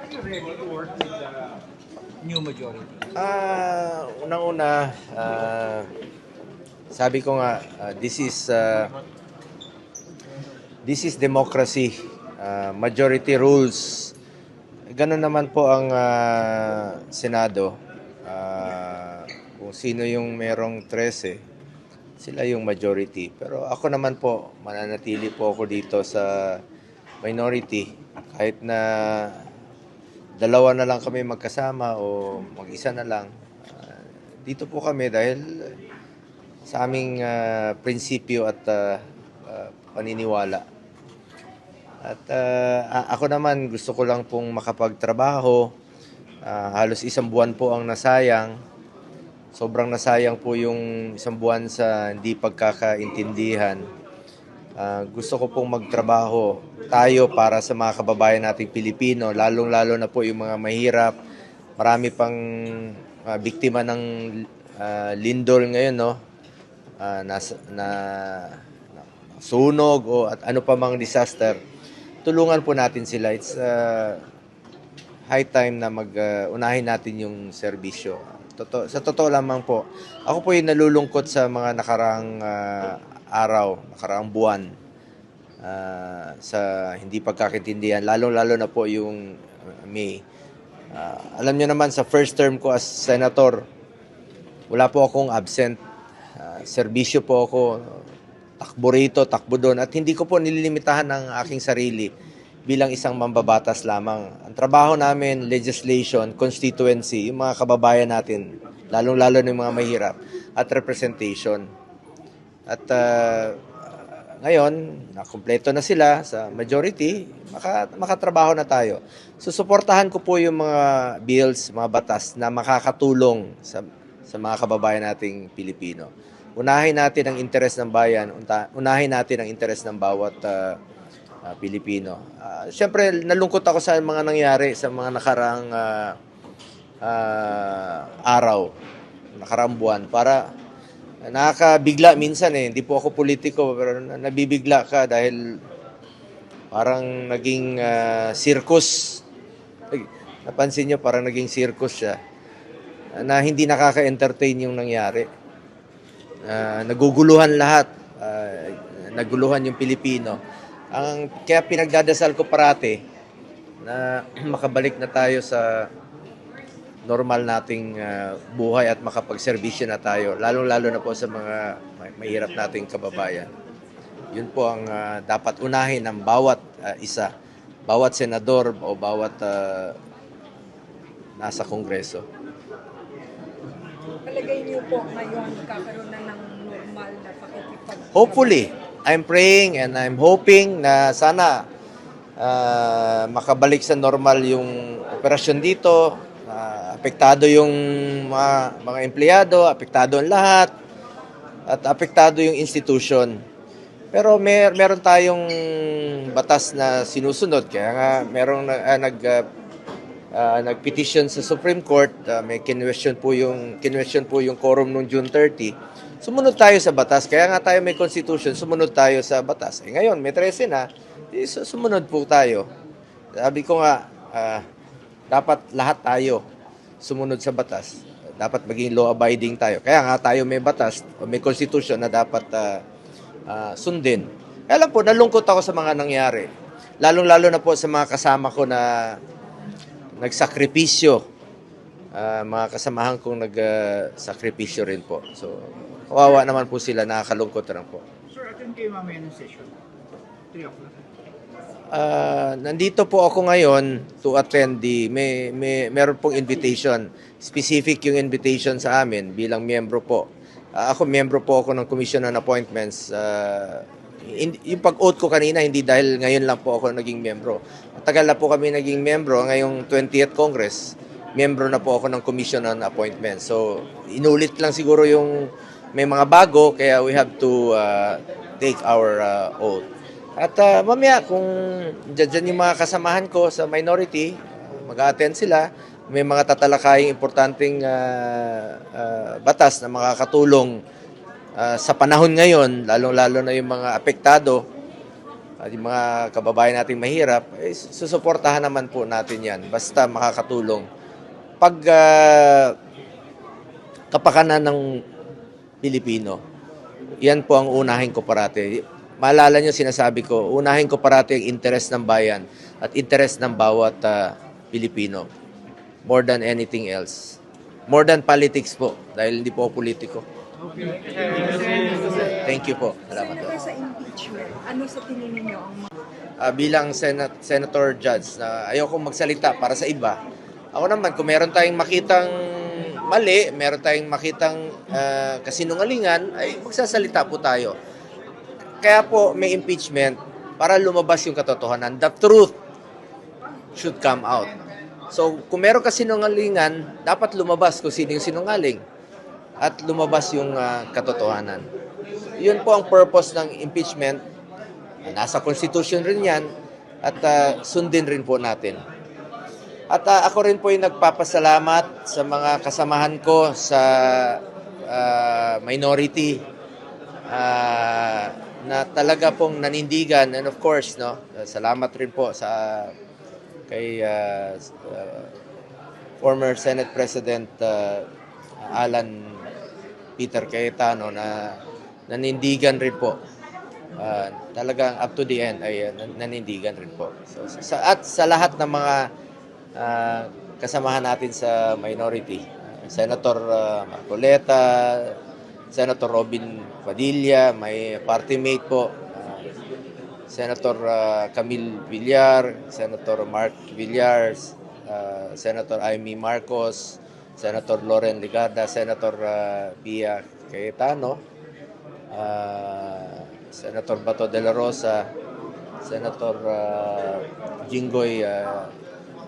Are you ready to work with the new majority? Unang-una, sabi ko nga, this is democracy. Majority rules. Ganun naman po ang Senado. Kung sino yung merong 13, sila yung majority. Pero ako naman po, mananatili po ako dito sa minority. Kahit na dalawa na lang kami magkasama o mag-isa na lang. Dito po kami dahil sa aming prinsipyo at paniniwala. At ako naman gusto ko lang pong makapagtrabaho. Halos isang buwan po ang nasayang. Sobrang nasayang po yung isang buwan sa hindi pagkakaintindihan. Gusto ko pong magtrabaho tayo para sa mga kababayan nating Pilipino, lalong-lalo na po yung mga mahirap. Marami pang biktima ng lindol ngayon, no? Sunog o at ano pa mang disaster. Tulungan po natin sila. It's high time na unahin natin yung serbisyo. Sa totoo lamang po, ako po yung nalulungkot sa mga nakaraang araw, nakaraang buwan sa hindi pagkakaintindihan, lalo-lalo na po yung May. Alam niyo naman, sa first term ko as senator, wala po akong absent. Serbisyo po ako, takbo rito, takbo doon, at hindi ko po nililimitahan ng aking sarili bilang isang mambabatas lamang. Ang trabaho namin, legislation, constituency, yung mga kababayan natin, lalong-lalo na yung mga mahirap, at representation. At ngayon, nakumpleto na sila sa majority, makatrabaho na tayo. Susuportahan ko po yung mga bills, mga batas na makakatulong sa mga kababayan nating Pilipino. Unahin natin ang interes ng bayan, unahin natin ang interes ng bawat Pilipino. Siyempre, nalungkot ako sa mga nangyari sa mga nakaraang araw, nakaraang buwan. Para nakakabigla minsan hindi po ako politiko, pero nabibigla ka dahil parang naging circus. Napansin nyo, parang naging circus siya na hindi nakaka-entertain yung nangyari. Naguguluhan lahat, naguluhan yung Pilipino. Kaya pinagdadasal ko parati na makabalik na tayo sa normal nating buhay at makapagserbisyo na tayo, lalong-lalo na po sa mga mahirap nating kababayan. Yun po ang dapat unahin ng bawat isa, bawat senador o bawat nasa Kongreso. Palagay niyo po ngayon magkakaroon na ng normal na pakikipag... Hopefully, I'm praying and I'm hoping na sana makabalik sa normal yung operasyon dito. Apektado yung mga empleyado, apektado ang lahat, at apektado yung institution. Pero meron tayong batas na sinusunod. Kaya nga merong nag-petition sa Supreme Court, may kinwestiyon po yung quorum noong June 30. Sumunod tayo sa batas. Kaya nga tayo may constitution, sumunod tayo sa batas. Ngayon, may 13 na, sumunod po tayo. Sabi ko nga, dapat lahat tayo sumunod sa batas. Dapat maging law-abiding tayo. Kaya nga tayo may batas o may constitution na dapat sundin. Kaya lang po, nalungkot ako sa mga nangyari. Lalong-lalo na po sa mga kasama ko na nagsakripisyo. Mga kasamahan kong nagsakripisyo rin po. So, kawawa naman po sila, nakakalungkot rin po. Sir, attend kayo mamaya ng session. 3 o'clock. Nandito po ako ngayon to attend meron pong invitation. Specific yung invitation sa amin bilang miyembro po. Ako, miyembro po ako ng Commission on Appointments. Yung pag-oath ko kanina, hindi dahil ngayon lang po ako naging miyembro. Matagal na po kami naging miyembro. Ngayong 20th Congress, miyembro na po ako ng Commission on Appointments. So, inulit lang siguro yung may mga bago, kaya we have to take our oath. At mamaya, kung dyan yung mga kasamahan ko sa minority, mag-attend sila. May mga tatalakaying importanteng batas na makakatulong sa panahon ngayon, lalong-lalo na yung mga apektado. at yung mga kababayan nating mahirap, susuportahan naman po natin yan. Basta makakatulong. Pag kapakanan ng Pilipino, yan po ang unahin ko parati. Maalala nyo, sinasabi ko, unahin ko parati ang interes ng bayan at interes ng bawat Pilipino. More than anything else. More than politics po, dahil hindi po ako politiko. Thank you po. Salamat po. Senator, sa impeachment, ano sa tingin ninyo ang Bilang senator judge na ayoko magsalita para sa iba. Ako naman, kung meron tayong makitang mali, meron tayong makitang kasinungalingan, ay magsasalita po tayo. Kaya po may impeachment para lumabas yung katotohanan. The truth should come out. So, kung meron kasinungalingan, dapat lumabas kung sino yung sinungaling at lumabas yung katotohanan. Yun po ang purpose ng impeachment. Nasa Constitution rin yan at sundin rin po natin. At ako rin po yung nagpapasalamat sa mga kasamahan ko sa minority na talaga pong nanindigan. And of course, no, salamat rin po sa kay former Senate President Alan Peter Cayetano na nanindigan rin po. Talagang up to the end ay nanindigan rin po. So, sa lahat ng mga kasamahan natin sa minority, Senator Marcoleta, Senator Robin Padilla, may party mate po, Senator Camille Villar, Senator Mark Villar, Senator Amy Marcos, Senator Loren Legarda, Senator Pia Cayetano, Senator Bato de la Rosa, Senator Jinggoy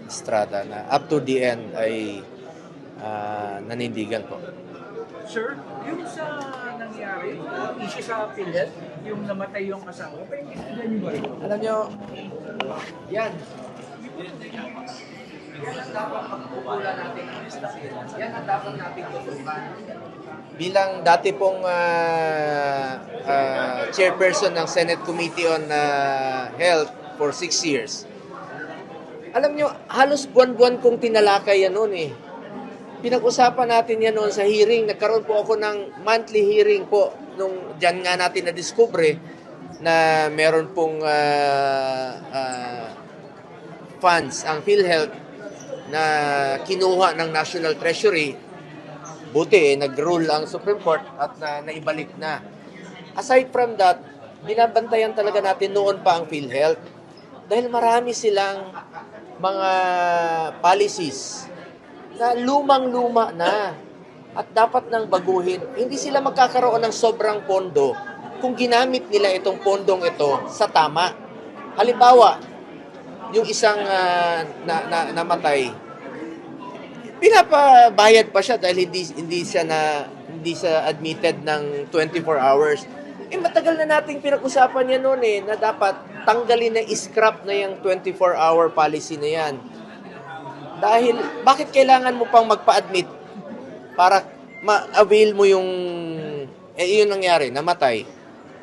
Estrada na up to the end ay nanindigan po. Sir, yung sa nangyari, issue sa PhilHealth, yung namatay yung asawa, paintindihan niyo ba rin? Alam nyo, yan. Yan ang dapat pagkukulan natin ng establishment. Yan ang dapat natin tutukan. Bilang dati pong chairperson ng Senate Committee on Health for 6 years, alam nyo, halos buwan-buwan kong tinalakay yan noon eh. Pinag-usapan natin yan noon sa hearing. Nagkaroon po ako ng monthly hearing po nung dyan nga natin na-discover na meron pong funds ang PhilHealth na kinuha ng National Treasury. Buti, nag-rule ang Supreme Court at naibalik na. Aside from that, binabantayan talaga natin noon pa ang PhilHealth dahil marami silang mga policies na lumang-luma na at dapat nang baguhin. Hindi sila magkakaroon ng sobrang pondo kung ginamit nila itong pondong ito sa tama. Halimbawa, yung isang namatay, pinapabayad pa siya dahil hindi siya admitted ng 24 hours. Matagal na nating pinag-usapan yan noon na dapat tanggalin na scrap na yung 24-hour policy na yan. Dahil, bakit kailangan mo pang magpa-admit para ma-avail mo yung, yun nangyari, namatay.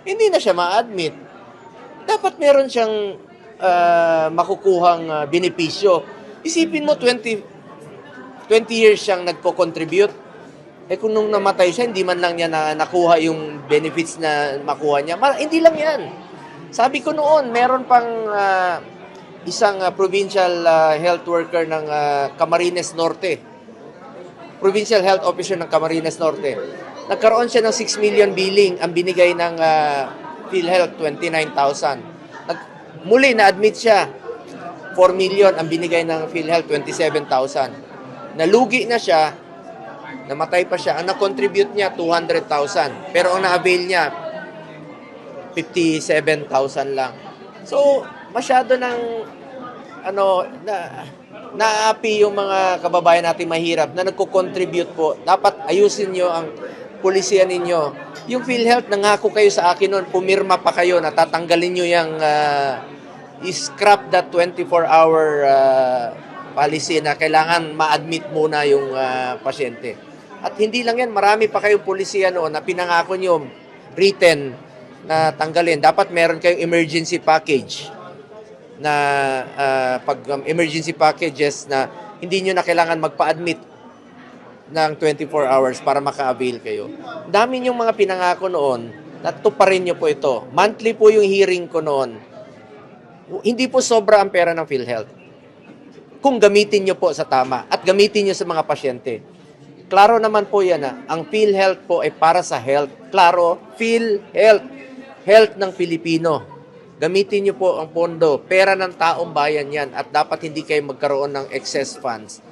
Hindi na siya ma-admit. Dapat meron siyang makukuhang benepisyo. Isipin mo, 20 years siyang nagko-contribute. Kung nung namatay siya, hindi man lang niya nakuha yung benefits na makuha niya. Hindi lang yan. Sabi ko noon, meron pang isang provincial health worker ng Camarines Norte. Provincial health officer ng Camarines Norte. Nagkaroon siya ng 6 million billing. Ang binigay ng PhilHealth, 29,000. Muli, na-admit siya. 4 million. Ang binigay ng PhilHealth, 27,000. Nalugi na siya. Namatay pa siya. Ang na-contribute niya, 200,000. Pero ang na-avail niya, 57,000 lang. So, masyado ng naapi yung mga kababayan natin mahirap na nagko-contribute po. Dapat ayusin nyo ang pulisya ninyo. Yung PhilHealth, nangako kayo sa akin noon, pumirma pa kayo, natatanggalin nyo yung scrap that 24-hour policy na kailangan ma-admit muna yung pasyente. At hindi lang yan, marami pa kayong pulisya noon na pinangako nyo written na tanggalin. Dapat meron kayong emergency package na emergency packages na hindi nyo na kailangan magpa-admit ng 24 hours para maka-avail kayo. Dami yung mga pinangako noon, natuparin nyo po ito. Monthly po yung hearing ko noon. Hindi po sobra ang pera ng PhilHealth. Kung gamitin nyo po sa tama at gamitin nyo sa mga pasyente. Klaro naman po yan na ang PhilHealth po ay para sa health. Klaro, PhilHealth. Health ng Pilipino. Gamitin nyo po ang pondo. Pera ng taong bayan yan at dapat hindi kayo magkaroon ng excess funds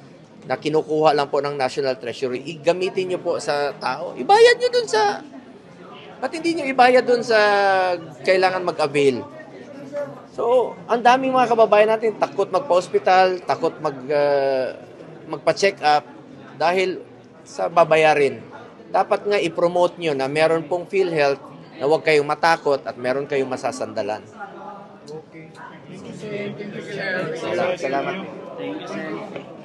na kinukuha lang po ng National Treasury. Gamitin nyo po sa tao. Ibayad nyo dun sa... Ba't hindi nyo ibayad dun sa kailangan mag-avail? So, ang daming mga kababayan natin takot magpa-hospital, takot magpa-check up dahil sa babayarin. Dapat nga i-promote nyo na meron pong PhilHealth na huwag kayong matakot at meron kayong masasandalan. Okay. Thank you, sir. Thank you, sir. Salamat. Thank you, sir.